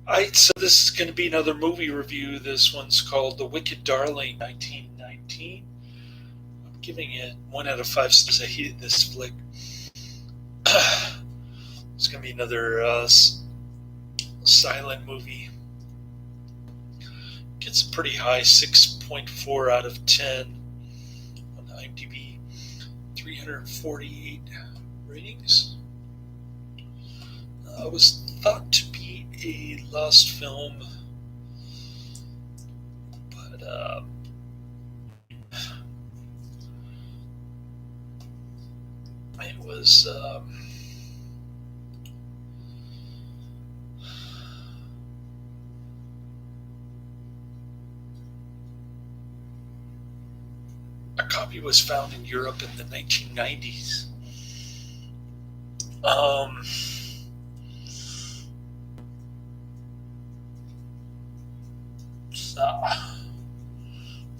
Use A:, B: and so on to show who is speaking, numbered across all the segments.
A: So this is going to be another movie review. This one's called The Wicked Darling, 1919. I'm giving it 1 out of 5 stars. I hated this flick. It's going to be another silent movie. Gets a pretty high 6.4 out of 10 on IMDb. 348 ratings. It was thought to be a lost film, but it was a copy was found in Europe in the 1990s. Um,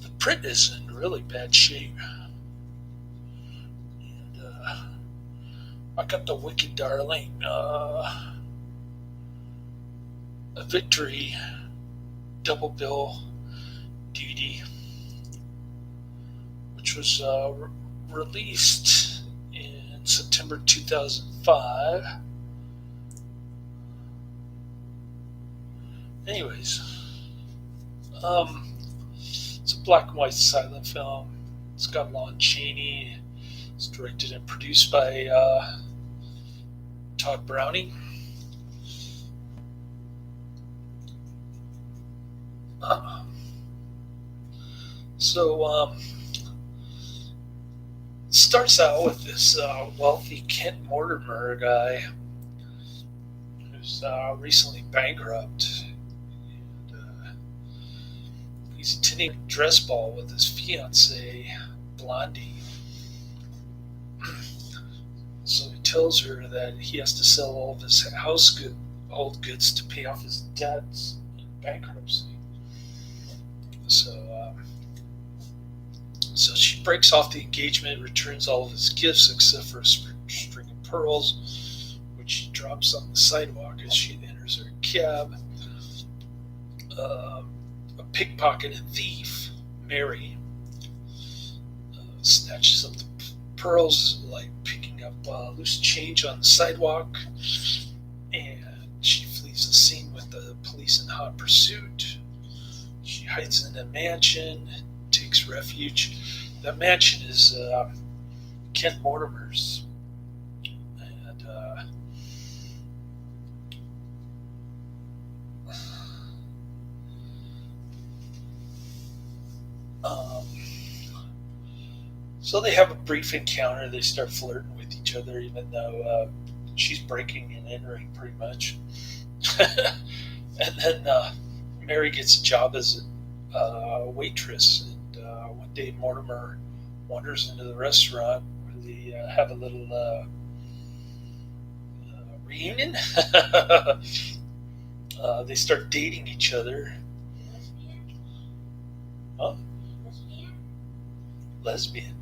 A: the print is in really bad shape. And I got The Wicked Darling, a Victory double bill DVD, which was released in September 2005. Anyways, it's a black and white silent film. It's got Lon Chaney. It's directed and produced by Tod Browning. Uh, so it starts out with this wealthy Kent Mortimer guy who's recently bankrupt. And, he's attending a dress ball with his fiancee, Blondie. So he tells her that he has to sell all of his old goods to pay off his debts in bankruptcy. So she breaks off the engagement, returns all of his gifts except for a string of pearls, which she drops on the sidewalk as she enters her cab. A pickpocket and thief, Mary, snatches up the pearls, like picking up loose change on the sidewalk, and she flees the scene with the police in hot pursuit. She hides in a mansion, takes refuge. That mansion is Kent Mortimer's. And um, so they have a brief encounter. They start flirting with each other, even though she's breaking and entering pretty much. And then Mary gets a job as a waitress. And one day Mortimer wanders into the restaurant where they have a little reunion. They start dating each other. Huh? Lesbian.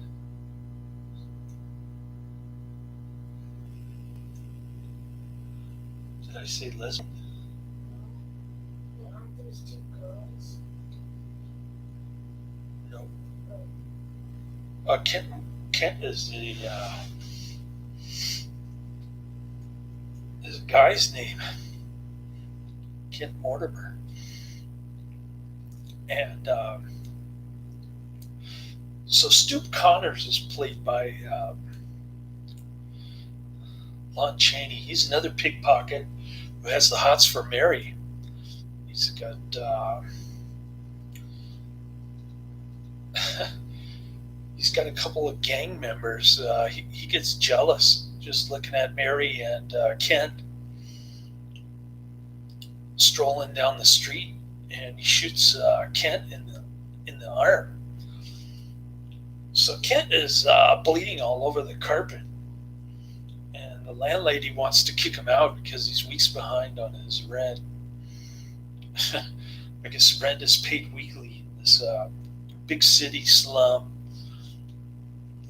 A: Did I say lesbian? No. Kent is a guy's name. Kent Mortimer. And so Stoop Connors is played by Lon Chaney. He's another pickpocket who has the hots for Mary. He's got he's got a couple of gang members. He gets jealous just looking at Mary and Kent strolling down the street, and he shoots Kent in the arm. So Kent is bleeding all over the carpet, and the landlady wants to kick him out because he's weeks behind on his rent. I guess rent is paid weekly in this big city slum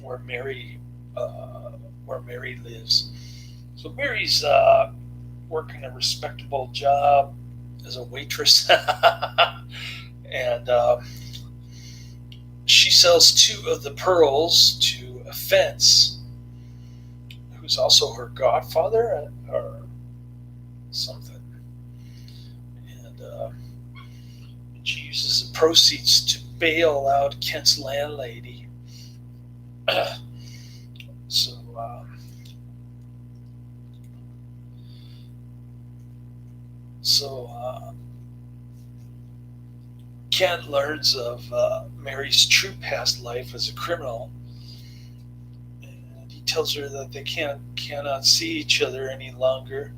A: where Mary lives. So Mary's working a respectable job, as a waitress. And she sells two of the pearls to a fence, who's also her godfather or something. And she uses the proceeds to bail out Kent's landlady. so, so Kent learns of Mary's true past life as a criminal, and he tells her that they cannot see each other any longer.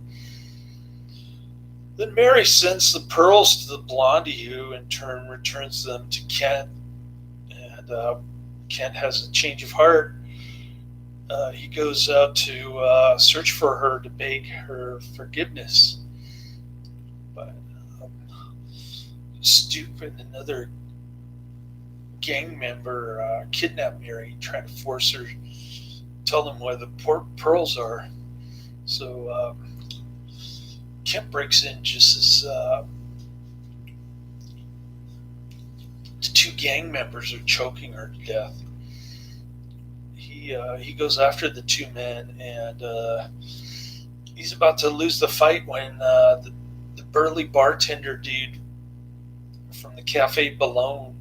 A: Then Mary sends the pearls to the blondie, who in turn returns them to Kent. And Kent has a change of heart. He goes out to search for her to beg her forgiveness. But Stoop and another gang member kidnap Mary, trying to force her to tell them where the pearls are. So Kent breaks in just as the two gang members are choking her to death. He goes after the two men, and he's about to lose the fight when the burly bartender dude from the Cafe Boulogne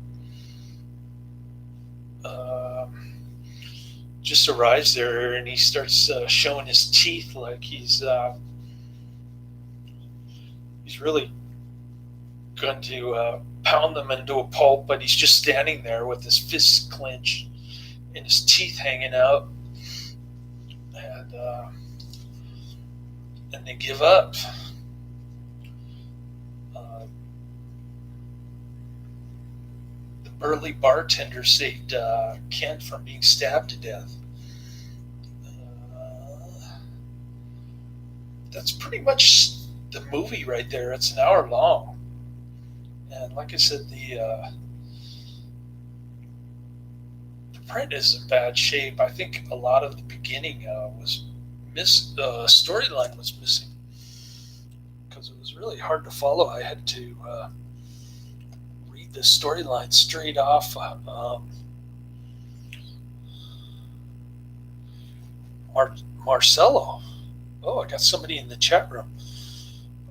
A: just arrives there, and he starts showing his teeth like he's really going to pound them into a pulp, but he's just standing there with his fists clenched and his teeth hanging out, and they give up. The burly bartender saved Kent from being stabbed to death. That's pretty much the movie right there. It's an hour long, and like I said, the print is in bad shape. I think a lot of the beginning was storyline was missing, because it was really hard to follow. I had to read the storyline straight off. Marcelo. Oh, I got somebody in the chat room.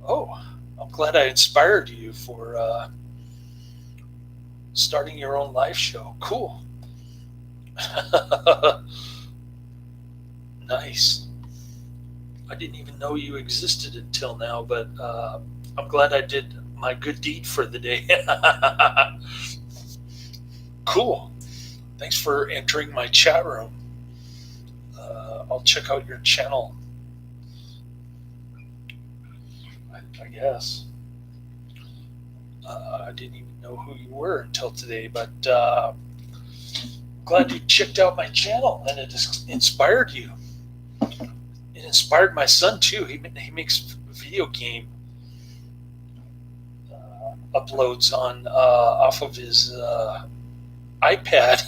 A: Oh, I'm glad I inspired you for starting your own live show. Cool. Nice. I didn't even know you existed until now, but I'm glad I did my good deed for the day. Cool. Thanks for entering my chat room. I'll check out your channel, I guess. I didn't even know who you were until today, but glad you checked out my channel and it inspired you. It inspired my son too. He makes video game uploads on off of his iPad.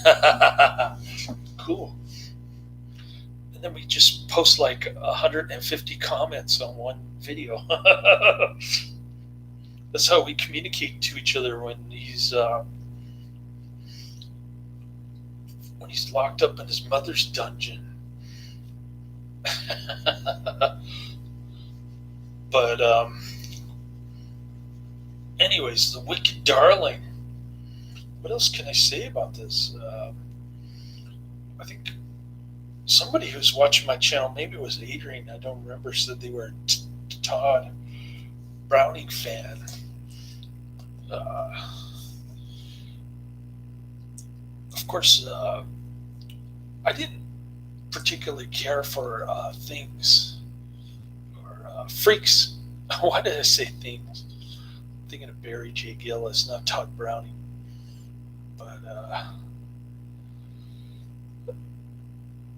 A: Cool. And then we just post like 150 comments on one video. That's how we communicate to each other when he's locked up in his mother's dungeon. But anyways, the Wicked Darling. What else can I say about this? I think somebody who's watching my channel, maybe it was Adrian, I don't remember, said they were a Tod Browning fan. Of course, I didn't particularly care for things or freaks. Why did I say things? I'm thinking of Barry J. Gillis, not Tod Browning. But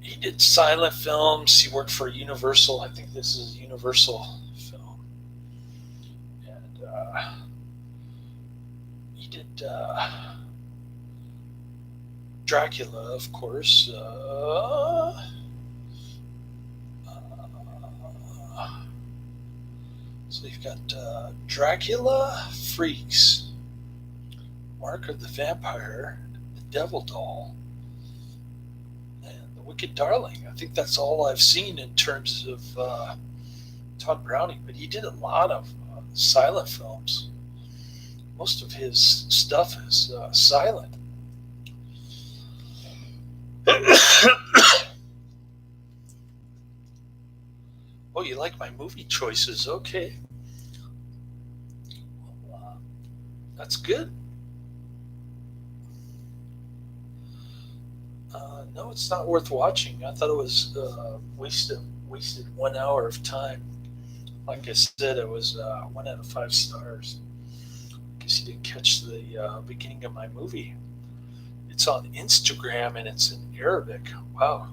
A: he did silent films. He worked for Universal. I think this is a Universal film. And he did Dracula, of course. So So you've got Dracula, Freaks, Mark of the Vampire, The Devil Doll, and The Wicked Darling. I think that's all I've seen in terms of Tod Browning, but he did a lot of silent films. Most of his stuff is silent. Oh, you like my movie choices? Okay. Well, that's good. No, it's not worth watching. I thought it was wasted 1 hour of time. Like I said, it was 1 out of 5 stars. Guess you didn't catch the beginning of my movie. It's on Instagram and it's in Arabic. Wow.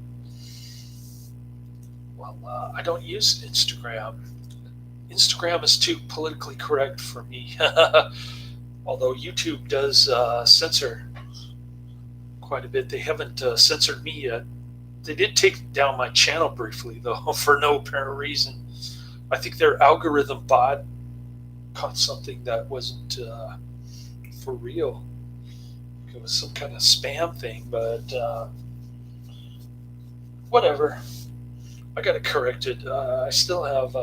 A: Well, I don't use Instagram. Instagram is too politically correct for me. Although YouTube does censor quite a bit. They haven't censored me yet. They did take down my channel briefly, though, for no apparent reason. I think their algorithm bot caught something that wasn't for real. It was some kind of spam thing, but whatever. I got it corrected. I still have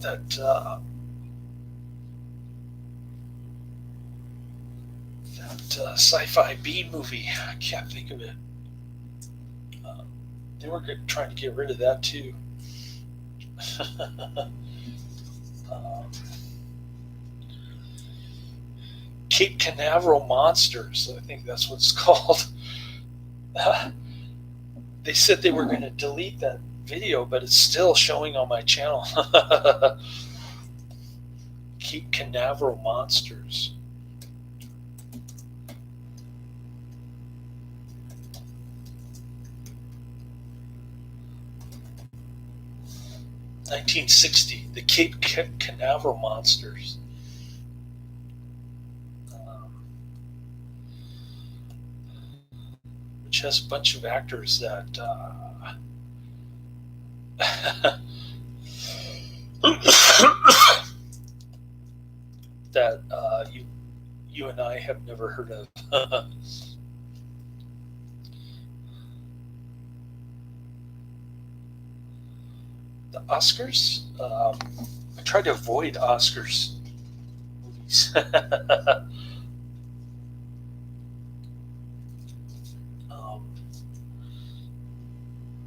A: that sci-fi B movie. I can't think of it. They were trying to get rid of that too. Cape Canaveral Monsters, I think that's what it's called. They said they were going to delete that video, but it's still showing on my channel. Cape Canaveral Monsters. (1960), the Cape Canaveral Monsters. Which has a bunch of actors that that you and I have never heard of. The Oscars? I try to avoid Oscars movies.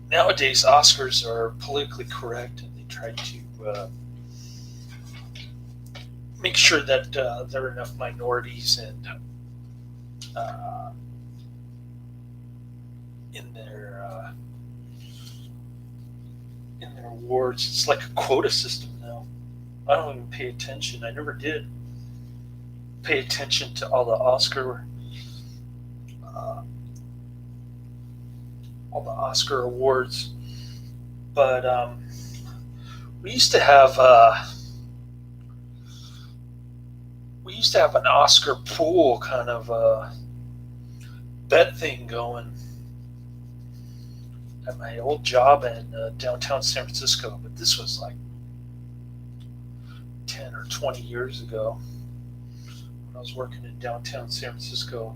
A: Nowadays, Oscars are politically correct, and they try to make sure that there are enough minorities and in their awards. It's like a quota system now. I don't even pay attention. I never did pay attention to all the Oscar awards, but we used to have an Oscar pool kind of bet thing going at my old job in downtown San Francisco, but this was like 10 or 20 years ago when I was working in downtown San Francisco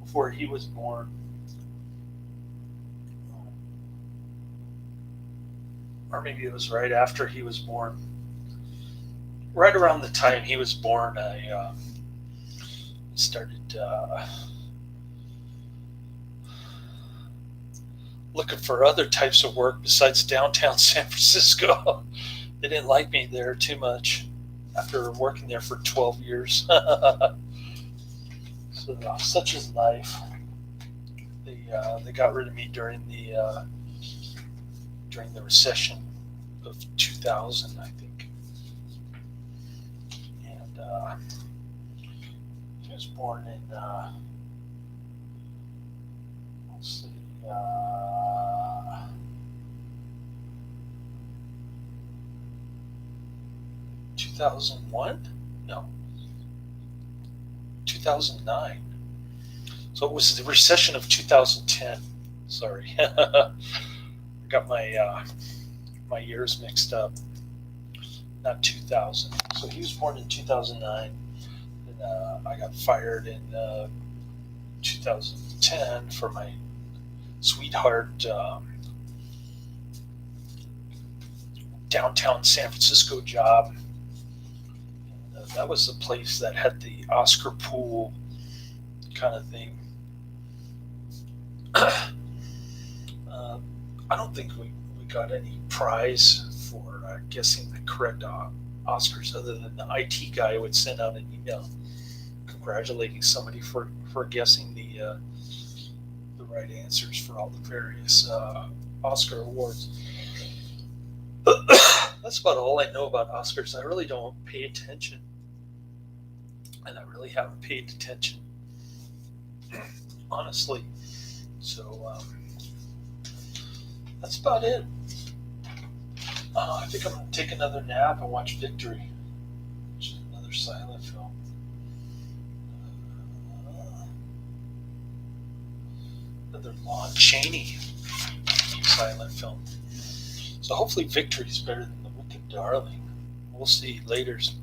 A: before he was born. Or maybe it was right after he was born. Right around the time he was born, I started looking for other types of work besides downtown San Francisco. They didn't like me there too much after working there for 12 years. So such is life. They got rid of me during the recession of 2000, I think. And he was born in let's see, 2001? No, 2009. So it was the recession of 2010. Sorry, I got my years mixed up. Not 2000. So he was born in 2009, and I got fired in 2010 for my sweetheart downtown San Francisco job. And, that was the place that had the Oscar pool kind of thing. I don't think we got any prize for guessing the correct Oscars, other than the IT guy would send out an email congratulating somebody for guessing the right answers for all the various Oscar awards. That's about all I know about Oscars. I really don't pay attention, and I really haven't paid attention, honestly. So that's about it. I think I'm going to take another nap and watch Victory, which is another silent film. Another Lon Chaney silent film. So hopefully Victory is better than The Wicked Darling. We'll see. Laters.